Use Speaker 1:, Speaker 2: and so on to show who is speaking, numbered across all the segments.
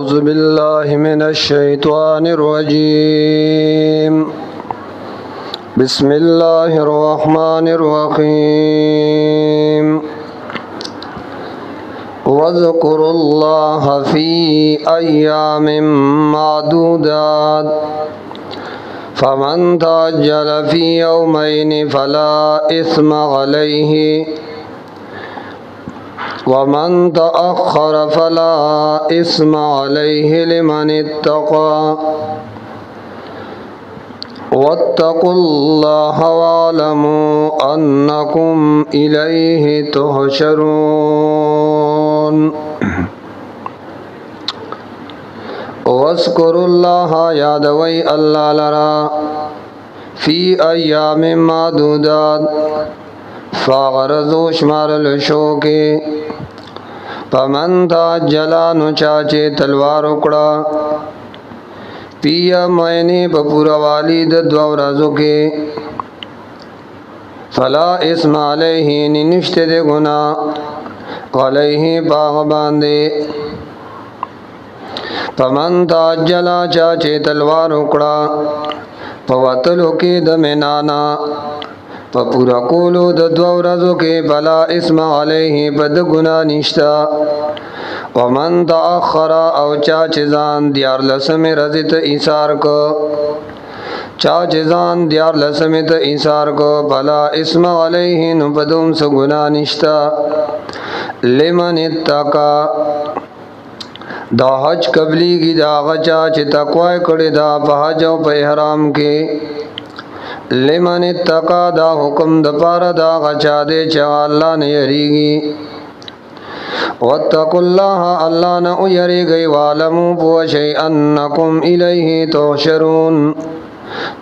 Speaker 1: أعوذ بالله من الشيطان الرجيم. بسم الله الرحمن الرحيم. واذكروا الله في أيام معدودات فمن تعجل في يومين فلا إثم عليه ومن تأخر فلا إثم عليه لمن اتقى واتقوا الله واعلموا أنكم إليه تحشرون. واذكروا الله یادوي الله لرا فی ایام معدودات فغرزو شمارل شوکے پمن تعجلا نو چاچے تلوار اکڑا پیا مینی پپورا والی د دو ورځو کې فلا اسم علیہ نشته دے گناہ علیہ باغ باندے پمن تعجلا چاچے تلوار اکڑا پواتلو کې د منانا پپورا کولو د دو ورځو کې بلا اسم علیہ بد گناہ نشتا. ومن تأخر او چا چیزان دیار لسم رضیت ایثار کو چا چیزان دیار لسم ت ایثار کو بلا اسم علیہ نو بدوم سو گناہ نشتا. لمن اتقا دا حج قبلی کی دا غچا چی تقوی کڑی دا پا حج و پا احرام کے لمن اتقا دا حکم دا پارا دا غچا دے چا اللہ نے یریگی واتقوا اللہ اللہ نے یریگی وعلمو پوشی انکم الیہ تحشرون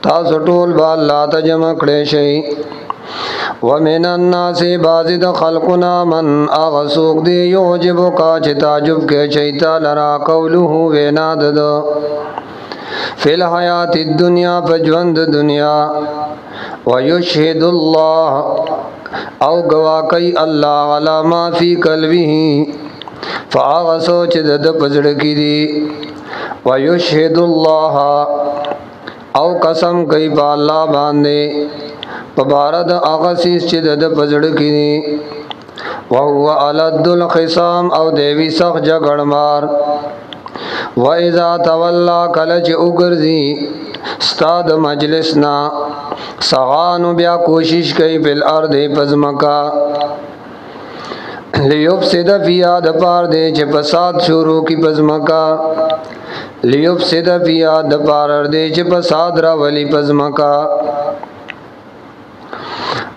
Speaker 1: تاسو ټول با اللہ تجمع کڑے شئی. ومن الناس بازد خلقنا من اغسوق دی یعجبو کا چی تعجب کے چیتا لرا قولوه ویناد دو فی الحیات الدنیا پجوند دنیا ویشہد اللہ او گواقی اللہ علا ما فی قلبه فآغسو چی دد پزڑکی دی ویشہد اللہ او قسم کئی پا اللہ باندے پبارد آغسیس چی دد پزڑکی دی وہو علد الخصام او دیوی سخ جگڑ مار وَإِذَا تَوَلَّا کلچ اگرزی ستاد مجلسنا سغانو بیا کوشش کئی پی الارد پزمکا لیفسد فیا دپار دے چھ پساد شروع کی پزمکا لیفسد فیا دپار دے چھ پساد راولی پزمکا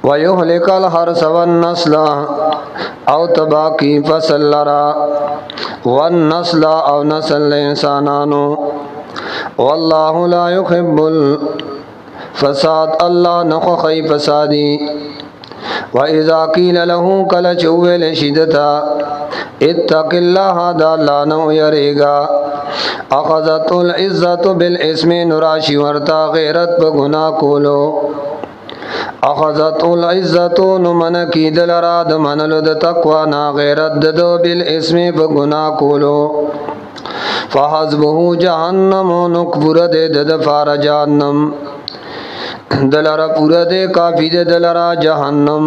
Speaker 1: وَيُحْلِقَ الْحَرْثَ وَالنَّسْلَ او تباکی فصل لرا والنسل او نسل انسانانو واللہ لا يحب الفساد اللہ نخوخی فسادی. وَإِذَا قِيلَ لَهُ کلچ اویل شدتا اتق اللہ دا اللہ نو یریگا اخذت العزت بالاسم نراشی ورتا غیرت بگنا کولو اخذت العزت نمن کی دلرا دمنلو د تقوی نا غیرت ددو بالاسم بگنا کولو فحسبه جہنم نکبر دے دد فار جہنم دلرا پورا دے کافی دے دلرا جہنم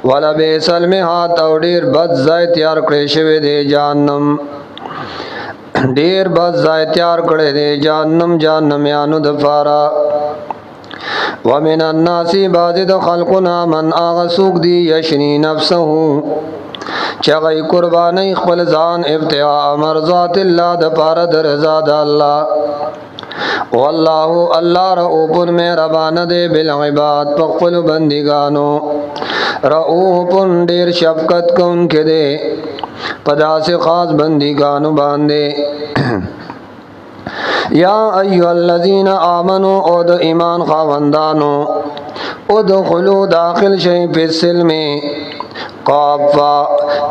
Speaker 1: والا بیس المحات او دیر بد زائی تیار کرے شوے دے جہنم دیر بد زائی تیار کرے دے جہنم جہنم یانو دفارا. ومن الناس بعض خلقنا من آغسوک دی یشنی نفسه چغی قربانی خپل ځان ابتغاء مرضات اللہ دپار درزا دا اللہ واللہ اللہ رؤوف مہربان دے بالعباد پخپل بندگانو رؤوف دیر شفقت کن کے دے پدا سے خاص بندگانو باندے. یا ایها الذین آمنوا او د ایمان خاوندانو ادخلوا داخل شئی فی السلم کافا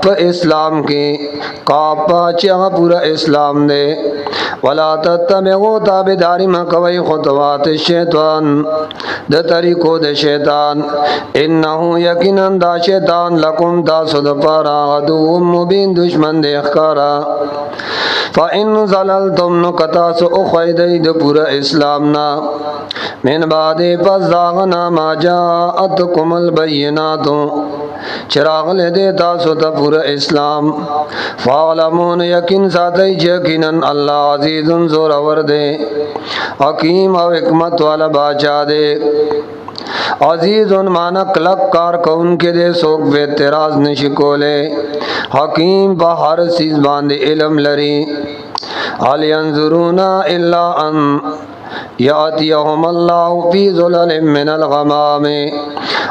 Speaker 1: په اسلام کې کافا چې هغه پورا اسلام دی ولا تتبعوا تابعداري ما کوي خطوات الشیطان د طریقو د شیطان انه یقینا دا شیطان لکم تاسو د پاره عدو مبین دشمن دی ښکارا فإن زللتم نو کتا سو اخیدی د پورا اسلام نا من بعد پس داغنا ما جاءتکم البینات چراغ لے دے تاسو تا پورا اسلام فعلمون یقین ساتی یقیناً اللہ عزیز زورور دے حکیم و حکمت والا باچا دے عزیز مانا کلک کار کون کے دے سوک بے اعتراض نشکولے حکیم با ہر چیز باندے علم لری حال ینظرون الا ان یاتیہم اللہ فی ظلل من الغمام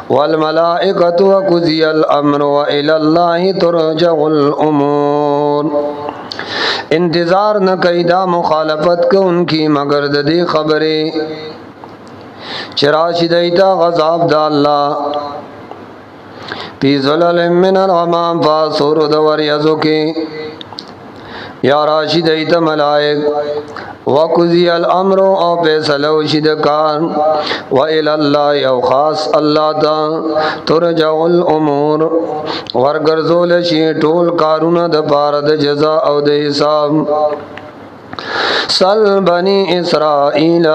Speaker 1: والملائکۃ وقضی الامر وإلی اللہ ترجع الامور انتظار نہ قیدہ مخالفت کو ان کی مگر ددی خبریں چراشی دیتا غضاب دا اللہ فی ظلل من الغمام فاسور دور یزو کی یا راشد ایت ملائک وقضی الامر او فیصلو شدکان وإلی اللہ او خاص اللہ تا ترجع الامور ورگرزول شی ټول کارونه د پاره د جزا او د حساب سل بنی اسرائیل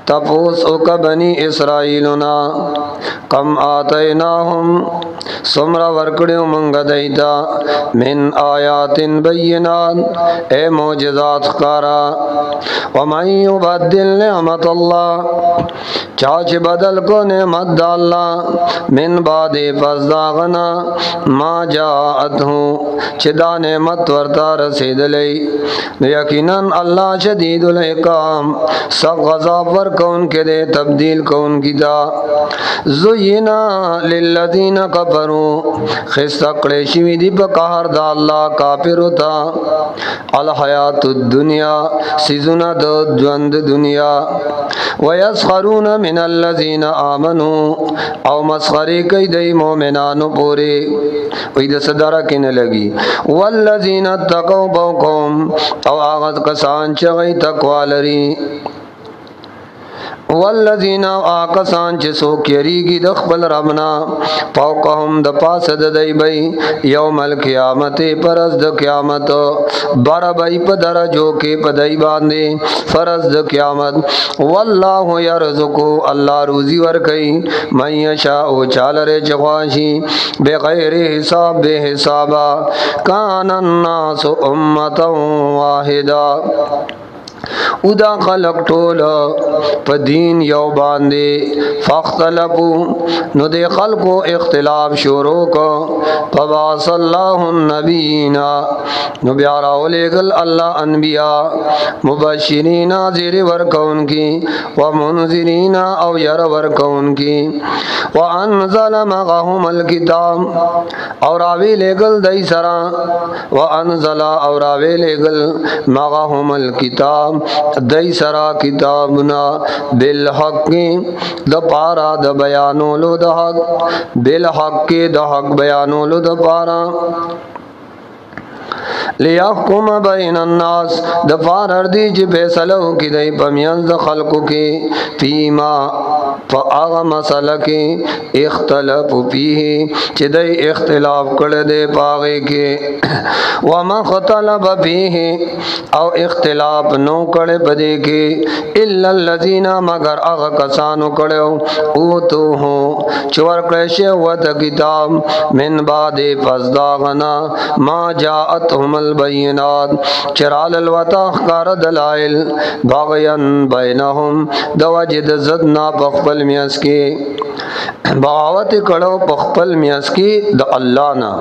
Speaker 1: تپوس اوک بنی اسرائیلنا کم آتیناہم سمرا ورکڑیو منگ دیتا من آیات بینات اے موجزات خکارا ومن یبدل نعمت اللہ چاچ بدل کو نعمت دا اللہ من بعد پس داغنا ما جاءت ہوں چدا نعمت ورتا رسید لئی یقیناً اللہ شدید العقاب سخت غضب ور کون کے دے تبدیل کون کی دا زینا للذین کفروا خستقڑے شوی دی بقہر دا اللہ کافر ہوتا الحیات الدنیا سیزنا دو جوند دنیا ویسخرون من الذین آمنوا او مسخری کئی دی مومنانو پورے وید صدارہ کنے لگی والذین اتقوا بوکم او آغاز کسان چغی تقوی لری والذین آکسان چه سوک یریگی دخبل ربنا فوقهم د پاس د دی بی یوم القیامت پرز د قیامت بر بی پا درجو کے پا دی باندے فرز د قیامت واللہ یرزقو اللہ روزی ورکی من یشاء چالر چخواشی بغیر حساب بے حسابا کان الناس امتا واحدا ادا خلق ټول په دین یو باندې فاختلفو نو د خلقو اختلاف شروع کو فبعث الله النبیین نو بیا راولېږل الله انبیاء مبشرین زیر ورکون کی ومنذرین او ير ورکون کی وانزل معهم الكتاب اور راوی لېږل دای سرا وانزل اور راوی لېږل معهم الكتاب دای سرا کتابنا بالحق د پارا د بیانولو د حق بالحق د حق بیانولو د پارا لیحکم بین الناس د فارر دی چې فیصلو کی دی پمیانز خلقو کی فیما فآغا مسئلہ کی اختلاف فیه چې دی اختلاف کړه دی پاغه کې وما اختلف فیه او اختلاف نو کړه پدې کې الا الذین مگر هغه کسانو کړه او تو هو چور کړه شه ود کتاب من بعد فزداغنا ما جاءتهم البینات چرال الوتا اخکار دلائل باغیان بینهم دوجد زدنا پخپل میاس کی بغاوت کڑو پخپل میاس کی د اللہ نا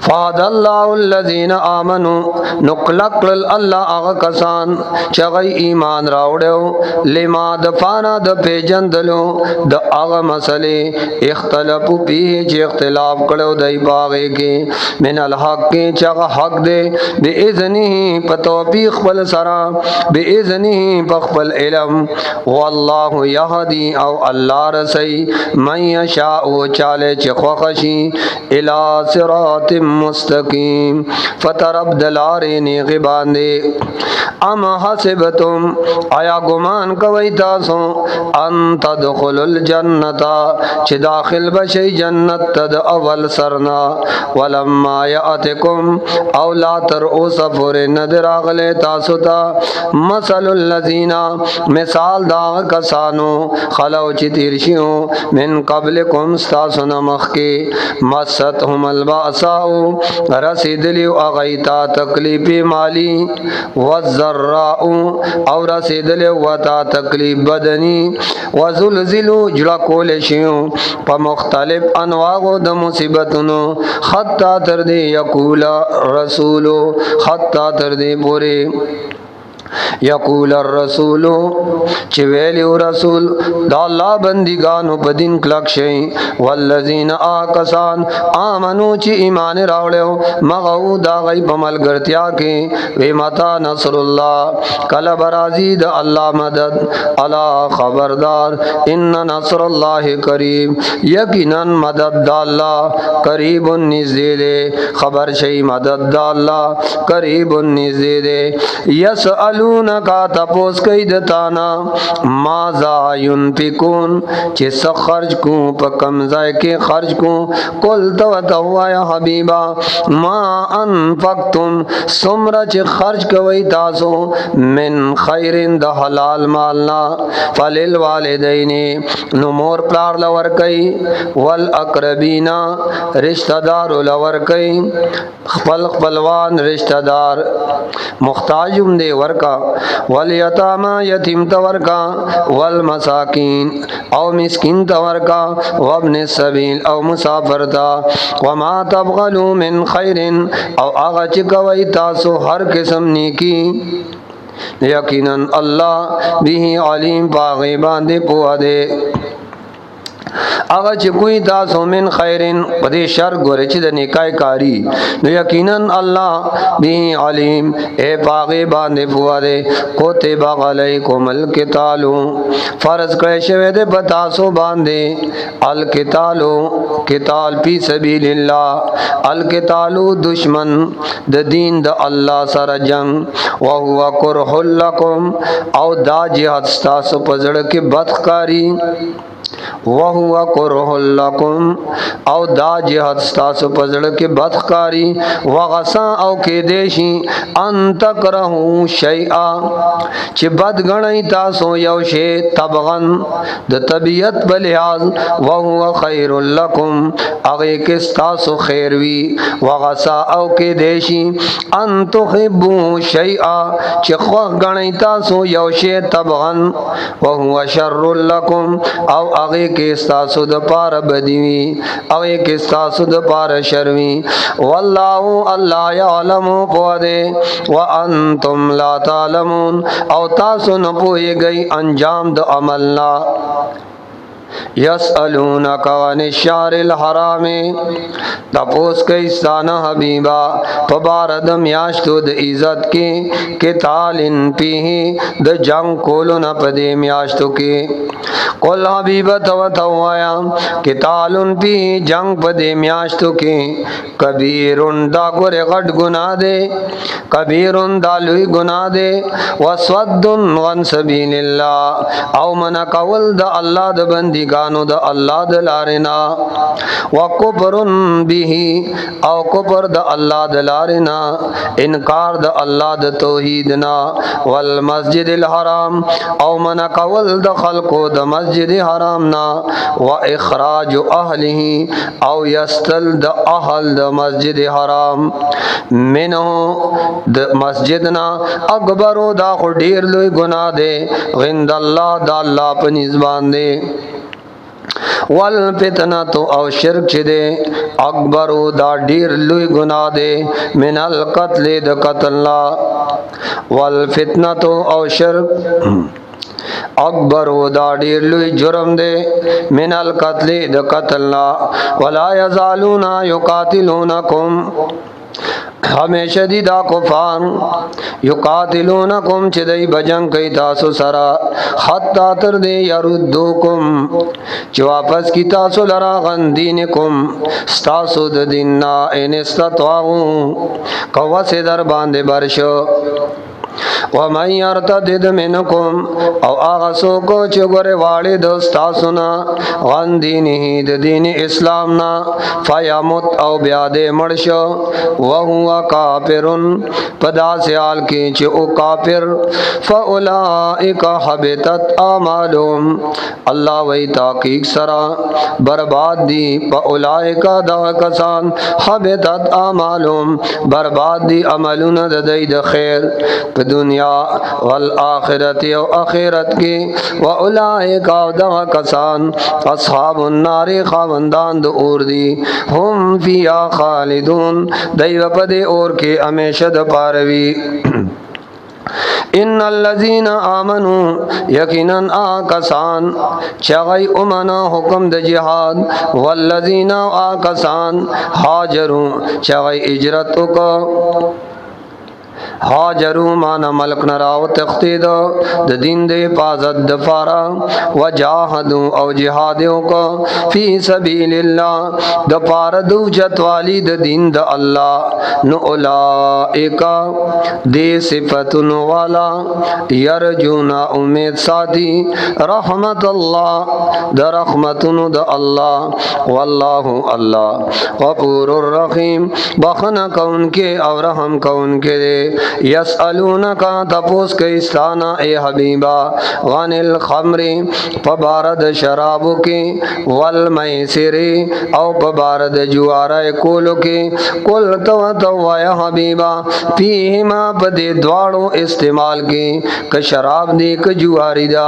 Speaker 1: فهد الله الذين آمنوا نقلق الله اغا کسان چغی ایمان راوڑیو لما دفانا د پیجندلو د اغا مسئلے اختلافو پیه چه اختلاف کڑو دای باغے کے من الحق کے چغا حق دے بی اذنی پتوفیق پل سرا بی اذنی پخپل علم واللہ یهدی او اللہ رسی من یشاء چالے چخوخشی الى صراط مستقیم فترب دلارے نیغی باندے ام حسبتم آیا گمان کوي تاسو ان تدخل الجنتا چې داخل بشي جنت تد اول سرنا ولما یاتکم او لا تر اوس فور ندر اغله تاسو ته مثل الذین مثال دا کسانو خلو چې تیرشیو من قبلکم تاسو نمخ کې مستهم الباساء رسیدلیو اغیتا تکلیف مالی والضراء او رسیدل وتا تکلیف بدنی وزلزلو جڑا کول شیو په مختلف انواع د مصیبتونو حتا تر دې یقول رسول حتا تر دې پوره یقول الرسول چې ویلو رسول دا الله بندګانو په دین کلک شي والذین آکسان آمنو چې ایمان راوړو مغو دا غي په ملګرتیا کې وی متا نصر الله کله برازي د الله مدد الا خبردار ان نصر الله قریب یقینا مدد د الله قریب نزدې خبر شي مدد د الله قریب نزدې یسأل کا تپوس کئی دتانا مازا ينفقون چه سا خرج کو پا کمزائی کے خرج کو قل تو یا حبیبا ما انفقتم سمرا چه خرج کوئی تاسو من خیرن دا حلال مالنا فلیل والدین نمور پلار لور کئی والاقربین رشتہ دار لور کئی خپل خپلوان رشتہ دار محتاجم دے ورکا والیتاما یتیم تورکا والمساکین او مسکین تورکا وابن السبیل او مسافر تا وما تبغلو من خیر او آغا چکوئی تاسو ہر قسم نیکی یقینا اللہ بھی علیم باغی باندے پوہ دے اگر چې کوئی تاسو من خیرن پدې شر ګورې چې د نیکای کاری نو یقینا الله به علیم اے باغ باندې فواده کوتب علیکم القتال فرض کړی شوی د پتاسو باندې القتال قتال فی سبیل الله القتال دشمن د دین د الله سره جنگ او هو کرہ لکم او دا جهاد تاسو پزړه کې بدخاری وهو کرہ لکم او دا جهاد تاسو پزړه کې بدخاری وغسا او کې دیشی ان تکرهو شیئا چې بد غنی تاسو یو شی تبغن د طبیعت بلحاظ وهو خیر لکم هغه کې تاسو خیر وی وغسا او کې دیشی ان تحبوا شیئا چې خو غنی تاسو یو شی تبغن وهو شر لکم او هغه کې استاسو د پار بدوی او کې استاسو د پار شروی والله الله یعلم پوهه وانتم لا تعلمون او تاسو نه پوهیږئ انجام د عملنا یسألونک عن الشهر الحرام تپوس کئی ستانا حبیبا پبارد میاشتو د عزت کی قتالن پیہ د جنگ کولونا پدے میاشتو کی قل حبیبا توتوایا قتالن پیہ جنگ پدے میاشتو کی کبیرن دا گرے غٹ گناہ دے کبیرن دا لوی گناہ دے وسودن غن سبیل اللہ او من قول دا اللہ دا بندی گانو دا اللہ دلارنا وکبرن بیہی او کبر دا اللہ دلارنا انکار دا اللہ دا توحیدنا والمسجد الحرام او من قول دا خلقو دا مسجد حرامنا و اخراج اہلہی او یستل دا اہل دا مسجد حرام منہو دا مسجدنا اکبرو دا خودیر لوی گناہ دے غند اللہ دا اللہ پنیزبان دے والفتنه او شرک چې دی اکبر دا ډیر لوی ګناه دی من القتل د قتل لا والفتنه او شرک اکبر دا ډیر لوی جرم دی من القتل د قتل لا ولا یزالون یقاتلونکم ہمیشہ دی دا کفار یقاتلونکم چې دای بجنګ کوي تاسو سره حتا تر دې يردوکم چې واپس کی تاسو لرا غن دینکم تاسو د دیننا ان استطاعوا قوا سے در باندې برشو ومن يرتد منكم او هغه څوک چې ګوره واړي د تاسو نه غن دینه د دین اسلام نه فیموت او بیا دې مړ شو وهو کافر پدا سیال کې چې او کافر فاولئک حبطت اعمالهم الله وی تحقیق سرا برباد دی فاولئک دا کسان حبطت اعمالهم برباد دی عملونه د دې د خیر په دنیا والآخرت او آخرت کې واولئک دا کسان اصحاب النار خاوندان د اور دي هم فیها خالدون دایو په دې اور کې همیشه د پاروي ان الذين امنوا یقینا آکسان چغی امنا حکم د جهاد والذین آکسان هاجروا چغی اجرت کو هاجروا معنا ملک نراو تختید د دین د حفاظت د فارا وجاهدوا او جهادو کو فی سبیل الله د پار د جتوالی د دین د الله نو اولئک دې صفاتن والا یرجونا امید ساتي رحمت الله د رحمتن د الله والله الله غفور الرحیم بخنا کون کې او رحم کون کې یسألونک تپوس کئستانا اے حبیبا غن الخمر پبارد شرابو کی والمیسر او پبارد جوارہ کولو کی کل تو یا حبیبا پیہما پدی دوارو استعمال کی کہ شراب دی کہ جواری دا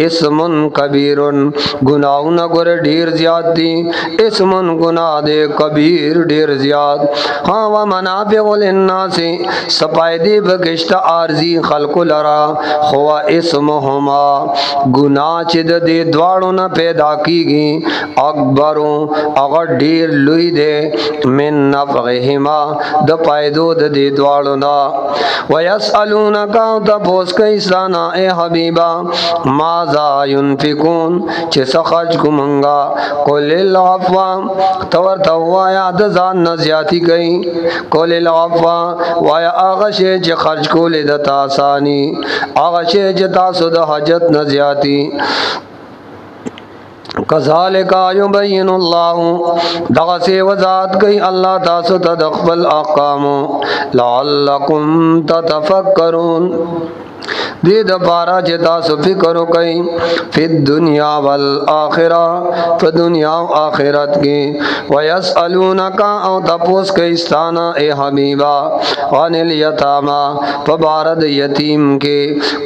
Speaker 1: اسمن کبیرن گناہون گر ڈیر زیاد دی اسمن گناہ دے کبیر ڈیر زیاد ہاں ومنافع للناس سپایدی بگشت عارضی خلق لرا خوا اسمهما گناہ چد دے دوارو نہ پیدا کی گی اکبرو اگر ڈیر لوی دے من نفغہما د پایدو دے دوارو نا ویسألونکا تپوس کئیسانا اے حبیبا ماذا ينفقون چه سخج کمنگا قل العفو تور توایا دزان نزیاتی گئی قل العفو وایا آغشے چه خرج کولے دتا آسانی آغشے چه تاسو د حاجت نزیاتی کذالک یبین اللہ دغه سے وضاحت کئی اللہ تاسو تدخل احکام لعلکم تتفکرون دې د پارا چې تاسو فکر وکئ په دنیا والآخرة په دنیا او آخرت کې ويسألونک او تپوس کوي ستانا اے حبیبا عن الیتاما په بار د یتیم کې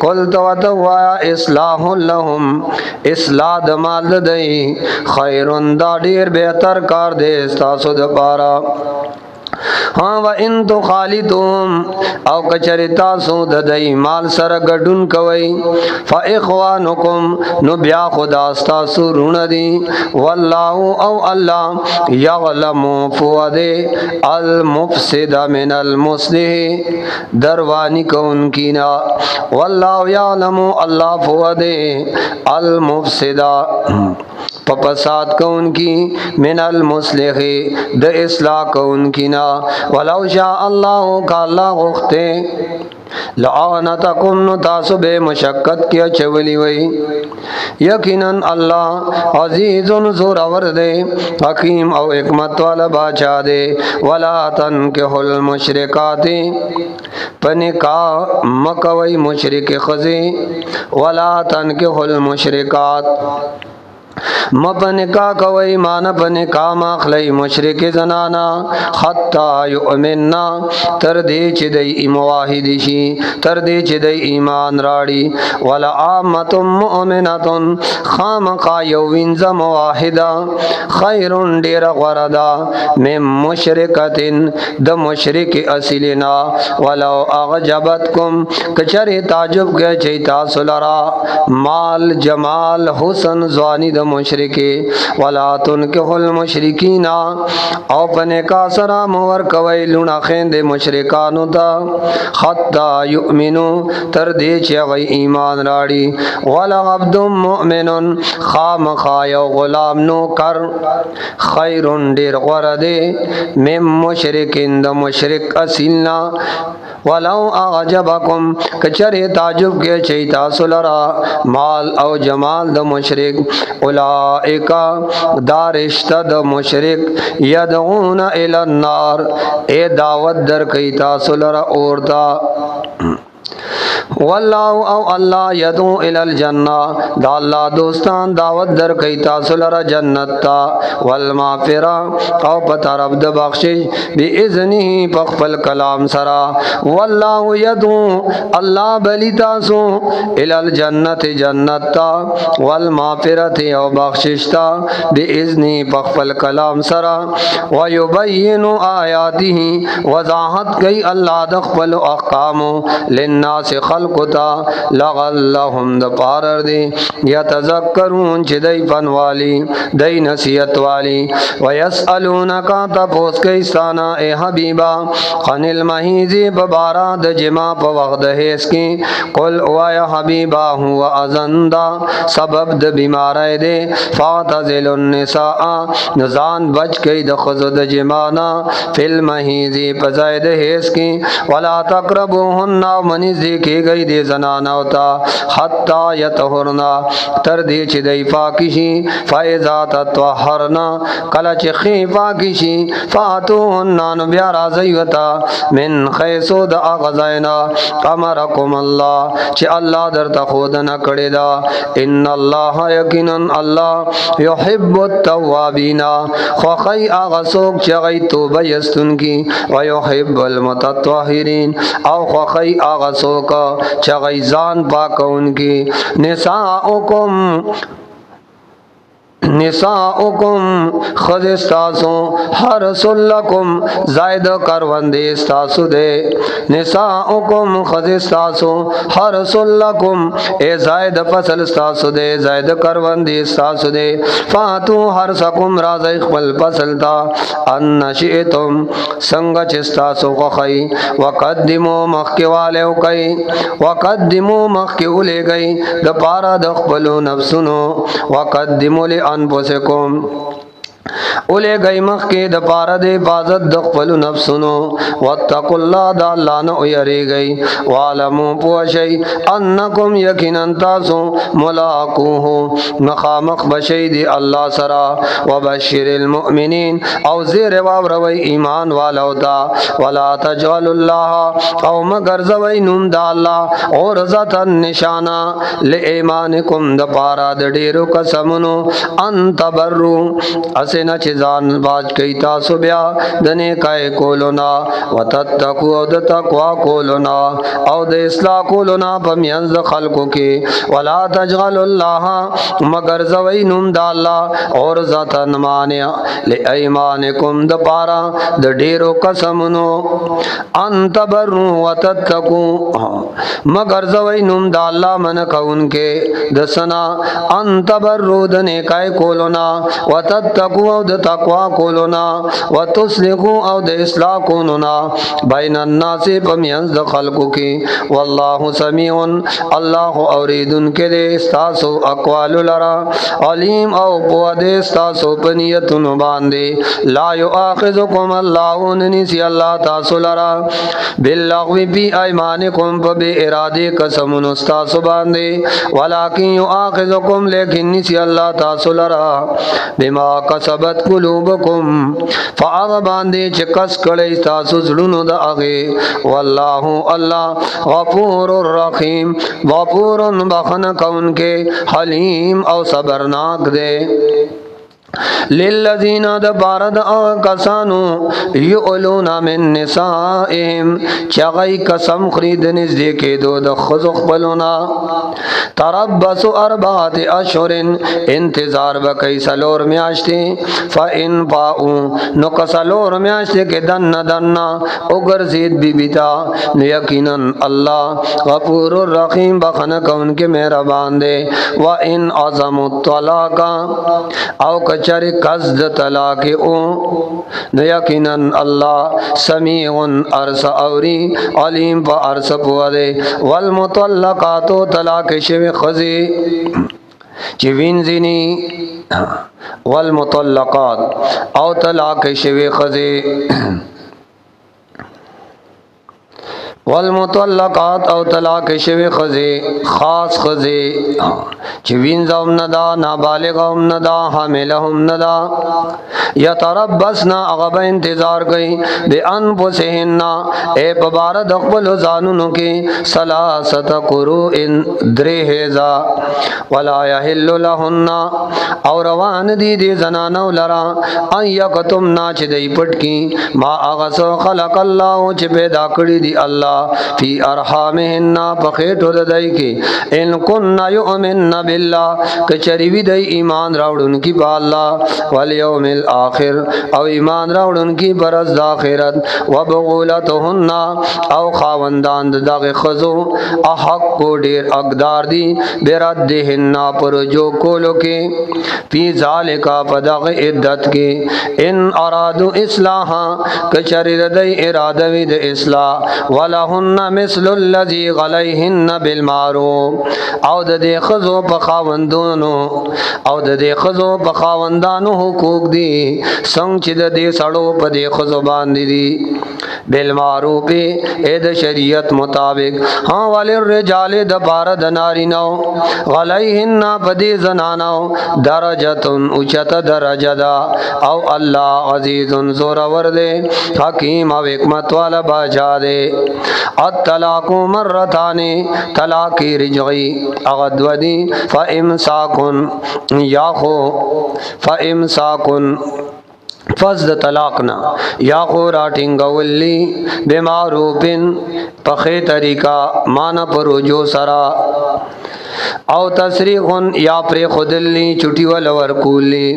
Speaker 1: قل تو وایا اصلاح لهم اصلاح د مال دی خیرون دا ډیر بهتر کار دی تاسو د پارا ہاں و ان تو خالدهم او کچری تاسو د دای مال سره ګډون کوي فاخوانکم نو بیا خدا تاسو رونه دي والله او الله یعلم فؤاد المفسد من المصلح دروانی کون کینا والله یعلم الله فؤاد المفسد پپسات کون کی من المصلح د اصلاح کون کینا ولو شاء الله کا الله غخته لعنتکم نو تاسو به مشقت کیا چولی وی یقینا الله عزیز زور اور دے حکیم او حکمت والا بادشاہ دے ولا تنکحوا المشرکات پنکا مکوی مشرک خزی ولا تنکحوا المشرکات مپنکا کوي مان پنکا مخلی مشرک زنانا حتا یؤمننا تر دې چې د موحد شي تر دې چې د ایمان راړي ولا عامه مؤمنه خامقا یو وینځه موحده خیر ډیر غردا مم مشرکتن د مشرک اصلنا ولو اعجبتکم کچری تعجب کې چې تاسو لرا مال جمال حسن ځواني د مشرک ولا تنكحوا المشرکین او پنه کا سرا مور کوي لونه خويند مشرکانو ته حتا یؤمنو تر دې چې وای ایمان راړي ولا عبد مؤمن خامخا یو غلام نو کر خیر ډیر غوړه دی مم مشرکین د مشرک اصلنا ولو اعجبکم کچره تعجب کې چې تاسو لرا مال او جمال د مشرک اولئک دارشتہ د مشرک یدعون الی النار اے دعوت در کئی تاسو لرا اورتا والله او الله يدعو الى الجنه دا الله دوستان دعوت در کئی تاسو لرا جنت تا والمغفرة او په طرف د بخشش باذنه په خپل کلام سرا والله يدعو الله بلی تاسو الى الجنه جنت تا والمغفرة او بخشش تا باذنه په خپل کلام سرا ويبين آیاته وضاحت کئی الله د خپل احکام للناس خلقتا لعلهم د پارر دی یتذکرون چې دای پنوالی دای نصیحت والی ويسالونک تپوس کیستانا اے حبیبا عن المحیض ببارا د جما په وخت د هیڅ کې قل وایا حبیبا هو ازندا سبب د بیماری دی فاتزل النساء نزان بچ کی د خزو د جمانا فل محیض په زائد هیڅ کې ولا تقربوهن منزی کی گئی دی زنانا ہوتا حتی یطهرنا تر دی چی دی پاکشی فائزا تطوحرنا کلا چی خی پاکشی فاتوهن بیا رازیوتا من خیسو دا آغزائنا امرکم اللہ چی اللہ در تخودنا کڑی دا ان اللہ یقینن اللہ یحب التوابین خوخی آغسوک چی غی توبہ یستن کی ویحب المتطوحرین او خوخی آغسوک چغی ځان پاکون کی نساؤکم خذ استاسو حرس لکم زائد کروند استاسو دے نساؤکم خذ استاسو حرس لکم اے زائد فصل استاسو دے زائد کروند استاسو دے فاتو حرسکم رازی خپل فصل تا ان نشئتم سنگ چستاسو خخی وقدمو مخی والیو کئی وقدمو مخی اولے گئی دپارا دخپلو نفسنو وقدمو لی انفسکم اولے گئی مخ کے دپارہ دے حفاظت دخپل نفسنو واتقوا اللہ دا اللہ نو یری گئی وعلمو پوشی انکم یقیناً تاسو ملاقوہو مخامخ بشی دی اللہ سرا وبشر المؤمنین او زیر وابروی ایمان والاو دا ولا تجعل اللہ او مگر زوی نوم دا اللہ اور ذات نشانہ لئیمانکم دپارہ دڈیرو قسمنو انتبرو اسنا چیزان باج کئی تاسو بیا دنے کائے کولونا وتتقو او د تقوا کولونا او د اصلاح کولونا پمینز خلقو کی ولا تجعل اللہ مگر زوی نوم دا اللہ اور ذاتن مانیا لئیمانکم د پارا د ډیرو قسمنو ان تبرو وتتقو مگر زوی نوم دا اللہ من کون کے دسنا ان تبرو دنے کائے کولونا وتتقو او د تقوا کولونا وتصلحو او د اصلاح کولونا بین الناس پمینز د خلقو کی واللہ سمیع اللہ اوریدن کے دے استاسو اقوال لرا علیم او پوہ دے استاسو پنیتن باندے لا یؤاخذکم اللہ ننسی اللہ تاسو لرا باللغو بی ایمانکم پبے ارادے قسمن استاسو باندے ولیکن یؤاخذکم لیکن نسی اللہ تاسو لرا بما قسم کسبت قلوبکم فاغ باندې چې کس کړی تاسو زړونو د هغه والله الله غفور الرحیم غفور بخنه کونکه حلیم او صبرناک دے للذین دبارد کسانو یؤلون من نسائهم چغی قسم خرید نزدې کېدو د ښځو خپلونا تربص اربعه اشهر انتظار وکي سلور میاشتې فإن باءوا نو کسلور میاشتې کې دن وګرځید بیبیتا یقینا الله غفور الرحیم بخنه کونکي مهربان دی وإن عزموا الطلاق او چری قصد طلاق او نو یقینا الله سمیع ارس اوری علیم په ارس پوهه والمطلقات طلاق شوی خزی چې وینځنی والمطلقات او طلاق شوی خزی والمطلقات او طلاق شوی خزی خاص خزی چې وینځم ندا نابالغم ندا حاملهم ندا یتربصنا غب انتظار کوي د انفسهن اے ببار د خپل ځانونو کې ثلاثه قروء درهزا ولا يحل لهن او روان دي د زنانو لرا ان یکتمنا چې دی پټ کی ما اغس خلق الله چې پیدا کړی دی الله فی ارحامهن پخېټو د دای کې ان كن یؤمن بالله کچری وی د ایمان راوړونکي په الله والیوم الاخر او ایمان راوړونکي پر ورځ د آخرت وبغولتهن او خاوندان دغه خزو احق کو ډیر اقدار دي برادهن پر جو کولو کې فی ذالک پدغه عدت کې ان ارادو اصلاح کچری د اراده وی د اصلاح ولهن مثل الذي عليهن بالمعروف او د دې خزو په خاوندونو او د دې خزو په خاوندانو حقوق دي څنګه چې د دې سړو په دې خزو باندې دي بالمعروف اې د شریعت مطابق ها وللرجال د بار د نارینو عليهن په دې زنانو درجتون اوچت درجه دا او الله عزیز زور ور دے حکیم او حکمت والا بادشاہ دے الطلاق مرتان طلاق رجعی اغدودی فامساکن یاخو فامساکن فزد طلاقنا یا خو راټینګولی بمعروفن پخې طریقہ مان پروجو سرا او تسریحن یا پر خودلی چټی ول ورکولی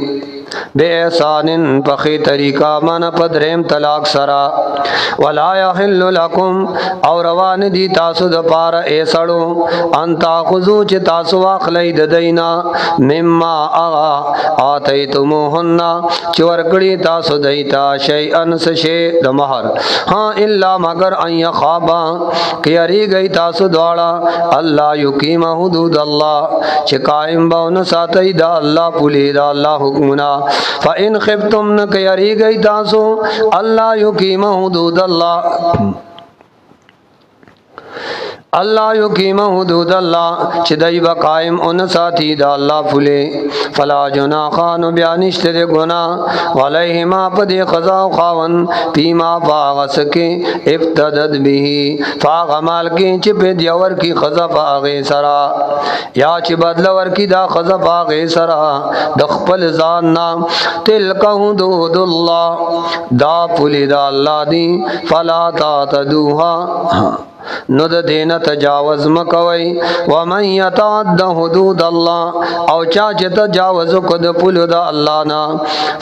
Speaker 1: بے احسانن پخی طریقہ من پدریم طلاق سرا ولا یحل لکم او روان دی تاسو د پار اے سړو ان تاخذو چې تاسو واخلی د دینا مما اغا اتیتموهن چې ورکړی تاسو دیتا شیئن سشی د مہر ها الا مگر ان یخابا کیری گئی تاسو دواړه الله یقیم حدود الله چې قائم باون ساتي دا الله پولی دا الله حکمنا فإن خفتم نک یری گئی تاسو الله یقیم حدود الله الله یقیم حدود الله چې دای با قائم اون ساتي دا الله فله فلا جناح خان بیانشته د ګنا علیهما پد قضا خاون فيما باغس کې ابتدد به فغمال کې چې په دیور کې قضا باغ سرا یا چې بدل ور کې دا قضا باغ سرا د خپل ځان نام تلک حدود الله دا پولی دا الله دی فلا تعتدوها نو د دینه تجاوز مکوي ومن يتعد حدود الله او چا چې تجاوز کو د پلو د الله نه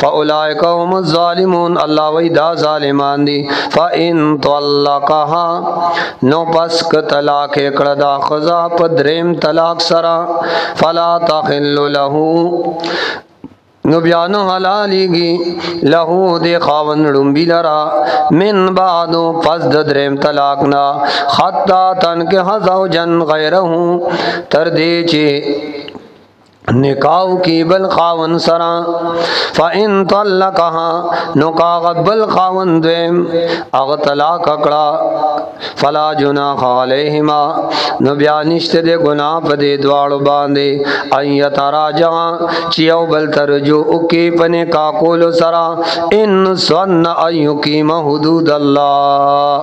Speaker 1: فاولئک هم الظالمون الله وی دا ظالمان دي فان طلقها نو پس ک طلاق کړه دا خذا په دریم طلاق سرا فلا تحل له نو بیانو حلالیگی لہو دے خاون رنبی لرا من بعدو پس درم طلاقنا خطا تن کے حضو جن غیرہوں تردے چے نکاو کی بل خاون سرا فإن طلقها نکاغ بل خاون دویم اغ طلاق اکڑا فلا جناح علیہما نو بیانشت دے گناہ پدے دوارو باندے ان یتراجعا چیو بل ترجو اکی پنے کاکولو سرا ان سن ان یقیم حدود اللہ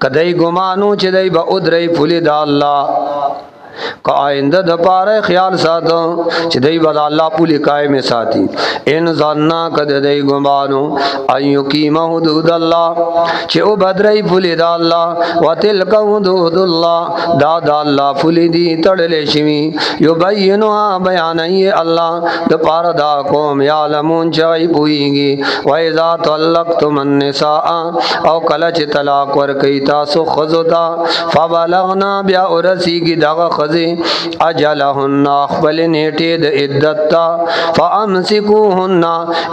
Speaker 1: کدی گمانو چی دی با ادری پولی دا اللہ کا آئندہ د پاره خیال ساتو چې دای بد الله پولی قائم ساتي ان ظننا کد دای ګمانو ايقیم حدود الله چې او بدرای پولی د الله وتلک حدود الله دا الله پولی دی تړلې شي یبینها بیانای الله د پاره دا قوم یعلمون چای پویږي و اذا طلقتم النساء او کله چې طلاق ور کوي تاسو خذوتا فبلغنا بیا ورسیږي دغه اجلهن اخبل نیٹی د عدتا فامسکوهن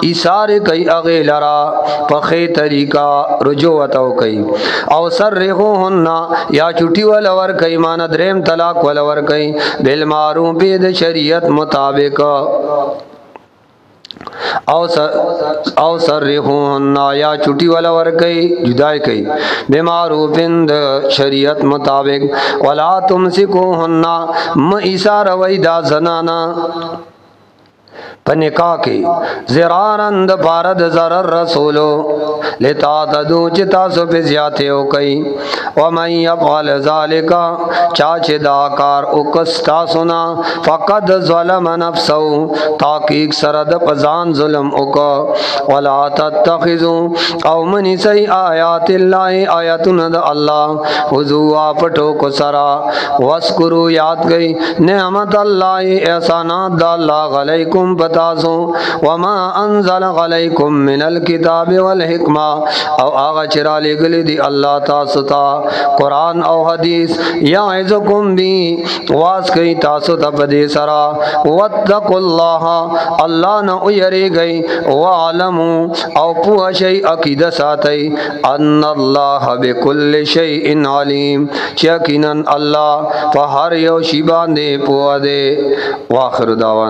Speaker 1: ایثار کئی اغیلرا پخی طریقہ رجوعتو کئی او سرحوهن یا چٹی ولور کئی مانا دریم طلاق ولور کئی بالمعروف د شریعت مطابق او سرحوهن یا چٹی والا ورکی جدائی کئی بمعروف د شریعت مطابق ولا تمسکوهن ایثار ویدا زنانا پنکا کی زرارن د پارد ضرر رسولو لتا تدو چتا سو پہ زیادے ہو کئی ومن یفعل ذالک چاچ داکار اکستا سنا فقد ظلم نفسو تاکیق سرد پزان ظلم اکا ولا تتخذو او منی سی آیات اللہ آیاتن دا اللہ حضوا پٹو کو سرا واسکرو یاد گئی نعمت اللہ احسانات دا اللہ علیکم بتاسو وما انزل علیکم من الکتاب والحکمہ او آغا چرا لے گلی دی اللہ تاسو تا قرآن او حدیث یعظکم بی واس کئی تاسو تا پدی سرا واتقوا اللہ اللہ نہ ایری گئی وعلمو او پوہ شئی عقید ساتی ان اللہ بکل شیء علیم یقیناً اللہ فہر یو شی باندے پوہ دے واخر دعوان